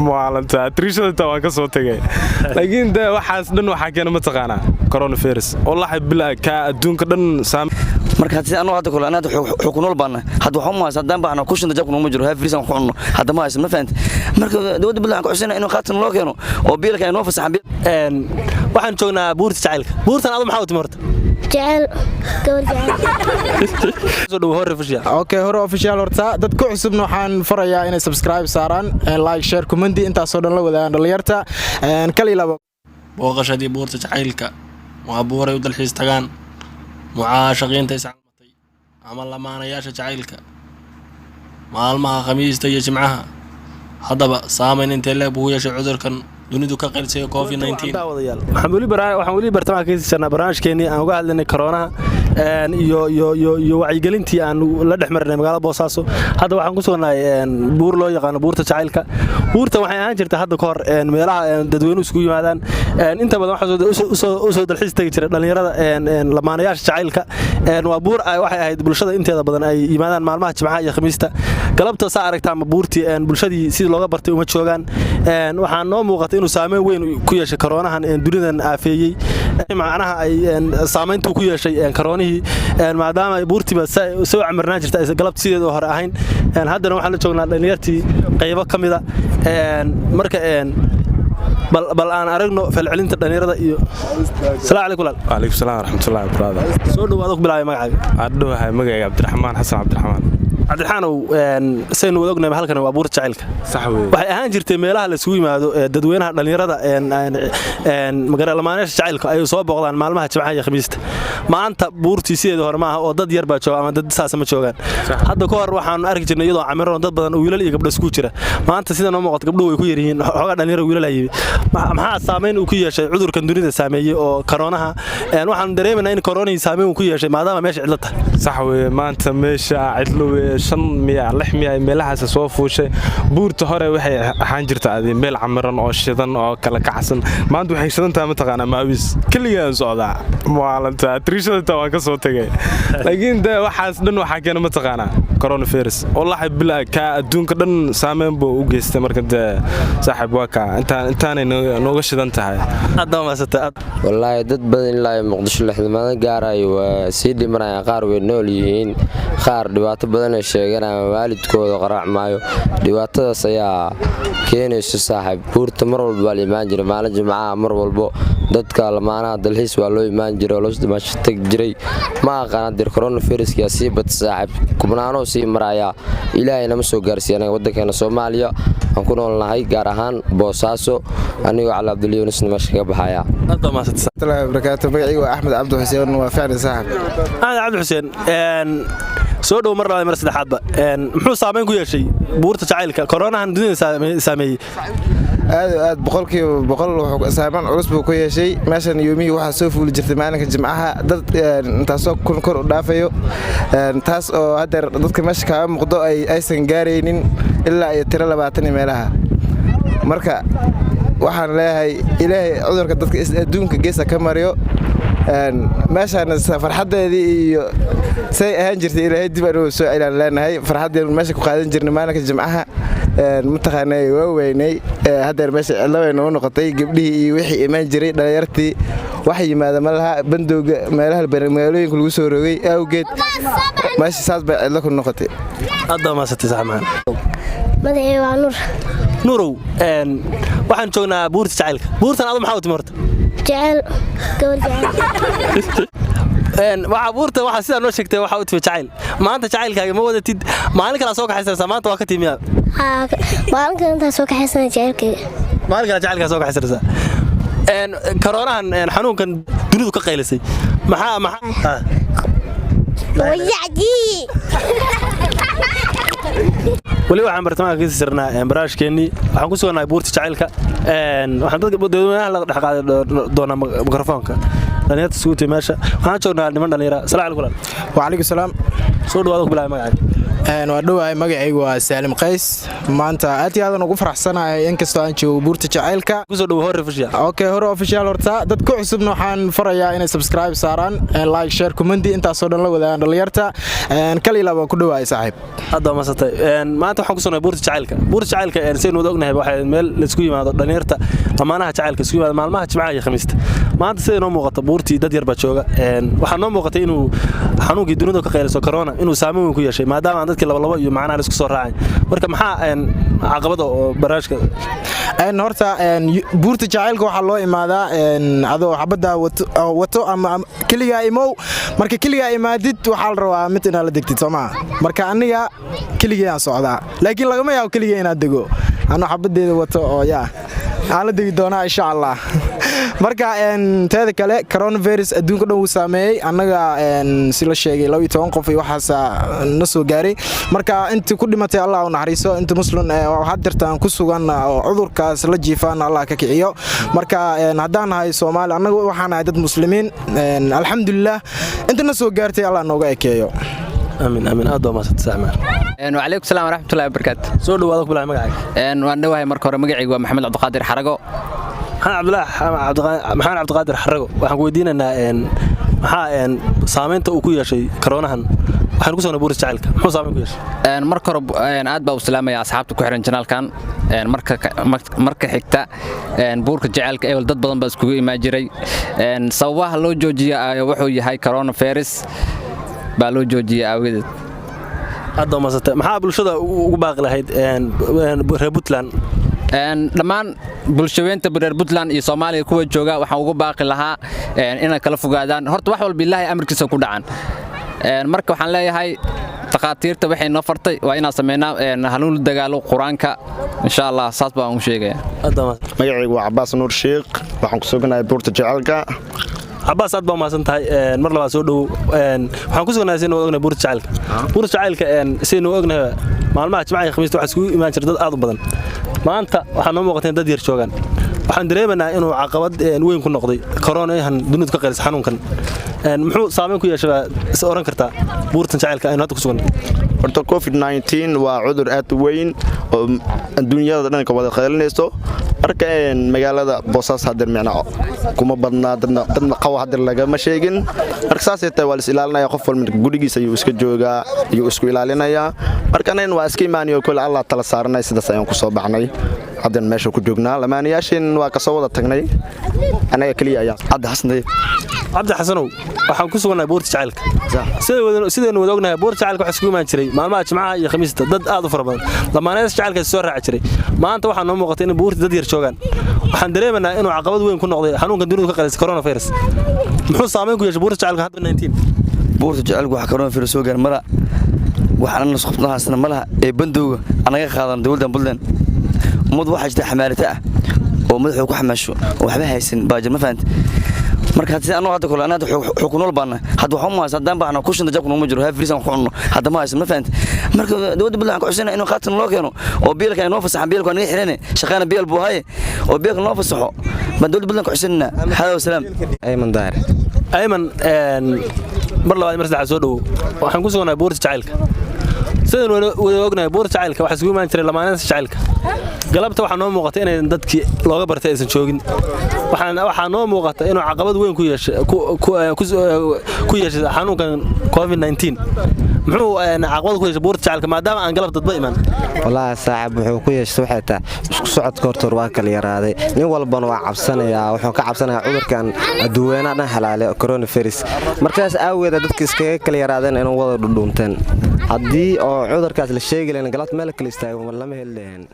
maalinta triishada waan ka soo tagay laakiin waxaas dhan waxa keena ma taqaana coronavirus wallahi bilaa ka adduunka dhan marka hadii aanu hadda kula anaad xukunul baana hadda waxa ma hadan baana ku shinda jabku ma jiro hafriisan xunno hadda ma haysan ma fahanti marka dawladda bilaan ku xusina inuu qaatan loo keeno oo biilka inoo fasaxan waxaan joognaa buurta jacaylka buurtan aad maxaa u timirta jacayl gawar soo dhaw hore official okay hore official horta dad ku cusubna waxaan farayaa inay subscribe saaraan like share comment inta soo dhan la wadaan dhalinyarta kali laba booqashadii buurta jacaylka waa buuray u dalxiis tagaan mucaashaqiinta iscalmatay ama lamaanayaasha jacaylka maalmaha khamiista iyo jimcaha haddaba saameyn intee leeg buu yeeshay cudurkan dunidu ka qeylsay COVID-19 waxaan wali bartamaha ka sii barnaamijkeennii aan uga hadlaynay corona iyo wacyigelintii aan la dhex marnay magaalada Boosaaso hadda waxaan ku sugnahay buur loo yaqaan buurta jacaylka buurta waxay ahaan jirtay hadda ka hor meelaha dadweynuhu isku yimaadaan inta badan waxa soo dalxiis tagi jiray dhalinyarada lamaanayaasha jacaylka waa buur waxay ahayd bulshada inteeda badan ay yimaadaan maalmaha jimcaha iyo khamiista galabta saa aragtaa ma buurtii bulshadii sidii looga bartay uma joogaan waxaan noo muuqatay inuu saameyn weyn ku yeeshay koronahan dunidan aafeeyay macnaha ay saameyntu ku yeeshay koronihii maadaama buurtiba soo camarnaan jirtay galabta sideedoo hore ahayn haddana waxaan la joognaa dhalinyartii qaybo kamida marka bal aan aragno falcelinta dhalinyarada iyo salaamu alaykum waalaikum salaam warahmatullahi wabarakatuh soo dhawaad ku bilaabay magacaaga adhowahay magacayga Cabdiraxmaan Xasan Cabdiraxmaan cabdiraxaanow saynu wada ognahay halkan waa buurta jacaylka sax weey waxay ahaan jirtay meelaha la isugu yimaado dadweynaha dhalinyarada magaalada lamaanayaasha jacaylka ay soo booqdaan maalmaha jimcaha iyo khamiista maanta buurtii sideeda hore maaha oo dad yar baa jooga ama dad saas ma joogaan hadda ka hor waxaan arki jirnay iyadoo camiroon dad badan oo wiilal iyo gabdho isku jira maanta sida noo muuqato gabdhuhu way ku yar yihiin xogaa dhalinyaro wiilal ayay maxaa saameyn uu ku yeeshay cudurkan dunida saameeyay oo koronaha waxaan dareemaynaa in koronihii saameyn uu ku yeeshay maadaama meesha cidlo tahay sax weey maanta meesha cidlo weey 600 meelahaas soo fuushay buurta hore waxay ahaan jirtay meel camiran oo shidan oo kala kacsan maanta waxay shidan tahay ma taqaana maawis kaliya socda maalinta triishada waan ka soo tagay laakiin waxaas dhan waxa keena ma taqaana coronavirus wallahi bilaa ka adduunka dhan saameyn buu u geystay marka saaxiib waa ka intaan nooga shidan tahay hadda ma sata wallahi dad badan ilaa Muqdisho lixdamaad gaaray waa sii dhimanaya qaar way nool yihiin qaar dhibaato badan ay sheeganayaan waalidkooda qaraac maayo dhibaatadaas ayaa keenaysa saaxiib buurta mar walba la imaan jiray maalin jimcaha mar walba dadka lamaanaha dalxiis waa loo imaan jiray oo loo dhimasho tag jiray ma aqaan dir coronavirus ka sii bad saaxiib kubnaano sii maraya ilaahay nama soo gaarsiinay wadankeena Soomaaliya aan ku noolnahay gaar ahaan Boosaaso aniga Cali Abdul Yuunus nimash ka baxaya hadda ma sata Assalamu alaykum magacaygu waa Axmed Cabdi Xuseen waa ficil saaxiib Axmed Cabdi Xuseen soo dhaw mar labaad mar saddexaadba muxuu saameyn ku yeeshay buurta jacaylka koronahan dunida saameeyay aad boqolkiiba boqol wuxuu saameyn culus buu ku yeeshay meeshan yoomihii waxa soo fuuli jirtay maalinka jimcaha dad intaasoo kun kor u dhaafayo taas oo hadda dadka meesha ka muuqdo aysan gaaraynin ilaa ay tiro 20 meelaha marka waxaan leeyahay ilaahay cudurka dadka adduunka geesa ka mariyo meeshan farxadeedii iyo say ahaan jirtay ilaahay dib aan soo ilaalin leenahay farxadeena meesha ku qaadan jirnay maalinka jimcaha mutaqaanay waa weynay hadda meesha cidlaweyn oo noqotay gabdhihii iyo wixii imaan jiray dhalinyartii wax yimaada malaha bandowga meelaha magaalooyinka lagu soo rogay awgeed meesha saas bay cidlo ku noqotay hadda ma satay saxmaan magacayga waa nuurow waxaan joognaa buurta jacaylka buurtan aad maxaa u timirta jacayl gawar waxa buurta waxa sida noo sheegtay waxa u timi jacayl maanta jacaylkaaga ma wadatid maalin kala soo kaxaysanaysaa maanta waa ka timiyaa maalin kale inta soo kaxaysanay jacaylkaaga maalin kale jacaylkaaga soo kaxaysanaysaa koronahan xanuunkan dunidu ka qaylisay maxaa wayacdi wali waxaan bartamaha ka sii sirnaa barnaamijkeennii waxaan ku sugnahay buurta jacaylka waxaan dadka dadweynaha la dhex qaaday doonaa mikrofoonka dhalinyarta isugu timid meesha waxaan joognaa niman dhalinyara salaamu alaykum wa alaykum salaam soo dhawaad ku bilaabay magacaaga waa dhawahay magacaygu waa Saalim Qays maanta aad iyo aad ugu faraxsanahay inkastoo aan joogo buurta jacaylka kusoo dhawo hore official okay hore official horta dad ku cusubna waxaan farayaa inay subscribe saaraan like share comment intaas oo dhan la wadaagaan dhalinyarta kali laba ku dhawahay saaxiib hadda ma satay maanta waxaan ku soo buurta jacaylka saynu wada ognahay waxa meel la isku yimaado dhalinyarta amaanaha jacaylka isku yimaado maalmaha Jimcaha iyo Khamiista maanta sidoo muuqata buurtii dad yar baa jooga waxaa noo muuqatay inuu xanuunkii dunida ka qeyleyso corona inuu saameyn ku yeeshay maadaama aan dadkii laba iyo macnaha isku soo raacay marka maxaa caqabado oo barnaamijka horta buurta jacaylka waxa loo imaadaa adoo xabada wato ama kaliya imow marka kaliya imaadid waxa la rabaa mid inaad la degtid Soomaa marka aniga kaliya aan socdaa laakiin lagama yaabo kaliya inaad dego ana xabadeeda wato oo yaa aan la degi doonaa insha Allah marka teeda kale coronavirus adduunka dhan uu saameeyay anaga si la sheegay 12 qof iyo waxaas na soo gaaray marka inta ku dhimatay Allah u naxariiso inta muslim waxa dirtaan ku sugan cudurkaas la jiifaan Allah ka kiciyo marka hadaan nahay Soomaali anaga waxaan nahay dad muslimiin alxamdulillah inta na soo gaartay Allah nooga ekeeyo آمين aad ma sadsaama وعليكم السلام ورحمة الله وبركاته soo dhawaado ku bilaay magacaaga waan dhawahay marka hore magacaygu waa Maxamed Cabdiqaadir Xarago maxaan Cabdiqaadir Xarago waxaan ku weydiinaynaa maxaa saameynta uu ku yeeshay koronahan waxaan ku soo buurta jacaylka muxuu saameyn ku yeeshay marka hore aad baa u salaamaya asxaabta ku xiran janaalkan marka xigta buurka jacaylka ee dad badan baa iskugu imaan jiray sababaha loo joojiyay wuxuu yahay coronavirus baa loo joojiyay awgeed hadda ma satay maxaa bulshada ugu baaqi lahayd reer Puntland dhammaan bulshadeenta reer Puntland iyo Soomaaliya kuwa jooga waxaan ugu baaqi lahaa inay kala fogaadaan horta wax walba Ilaahay amarkiisa ku dhacaan marka waxaan leeyahay taqaatiirta waxay noo fartay waa inaan sameeynaa hanuun dagaalo quraanka insha Allah saas baan u sheegayaa magacaygu waa Cabbaas Nuur Sheekh waxaan ku suganahay buurta jacaylka Cabbaas aad baa maasan tahay mar labaad soo dhaw waxaan ku suganahay inuu ognahay buurta jacaylka inuu ognahay maalmaha Jimcaha iyo Khamiista waxa isku imaan jiray dad aad u badan maanta waxaan noo muuqatay dad yar joogan waxaan dareemaynaa inuu caqabad weyn ku noqday corona ahan dunida ka qeylisa xanuunkan muxuu saameyn ku yeeshay is oran kartaa buurtan jacaylka aynu hadda ku sugan horta covid-19 waa cudur aad u weyn oo adduunyada dhan ka wada qeylinayso marka magaalada Boosaaso hadir micna kuma badna dadna qaw hadir laga ma sheegin marka saasay tahay waa is ilaalinaya qof walba gurigiisa ayuu iska joogaa iyo isku ilaalinaya marka aneen waa iska imaaniyo kul Allah tala saarnay sidaas ayaan ku soo baxnay hadan meesha ku joognaa lamaanayaashin waa ka soo wada tagnay anaga kaliya ayaa Cabdi Xasanow waxaan ku suganahay buurta jacaylka sideen wada ognahay buurta jacaylka waxa isku imaan jiray maalmaha Jimcaha iyo Khamiista dad aad u fara badan lamaanayaasha jacaylka soo raaci jiray maanta waxaa noo muuqatay in buurta dad yar joogan waxaan dareemaynaa inuu caqabad weyn ku noqday xanuunkan dunida ka qeylisa coronavirus muxuu saameyn ku yeeshay buurta jacaylka hadda 19 buurta jacaylka waxa coronavirus soo gaar mara waxaan la socodnaasna malaha ee bandowga anaga qaadan dawladda Puntland mud waxa jirta xamaalata ah oo madaxu ku xamaasho oo waxba haysan baajir ma fahanti marka hadii hadda kula anaad xukunool baana hadda waxaan ma haystaan baana ku shinda jabku ma jiro friisan ku cunno hadda ma haysan ma fahanti marka dawladda Puntland ku cusubna inuu qaatan loo keeno oo biilka inoo fasaxan biilka aniga xirane shaqana biil buu haye oo biilka noo fasaxo ma dawladda Puntland ku cusubna hada salaam ayman daar ayman mar labaad mar saddexaad soo dhaw waxaan ku suganahay buurta jacaylka sideen wada ognahay buurta jacaylka waxa isku imaan jiray lamaanayaasha jacaylka galabta waxaa noo muuqata inay dadkii looga bartay aysan joogin waxaa noo muuqata inuu caqabad weyn ku yeeshay xanuunkan covid-19 muxuu caqabad ku yeeshay buurta jacaylka maadaama aan galab dadba iman wallaahi saaxiib wuxuu ku yeeshay waxay tahay isku socodka horta waa kala yaraaday nin walbana waa cabsanayaa wuxuu ka cabsanayaa cudurkan adduunyada dhan halaalay coronavirus markaas aaweeda dadka iskaga kala yaraadeen inuu wada dhudhuunteen haddii oo cudurkaas la sheegi lahayn galabta meel kale istaago lama heli lahayn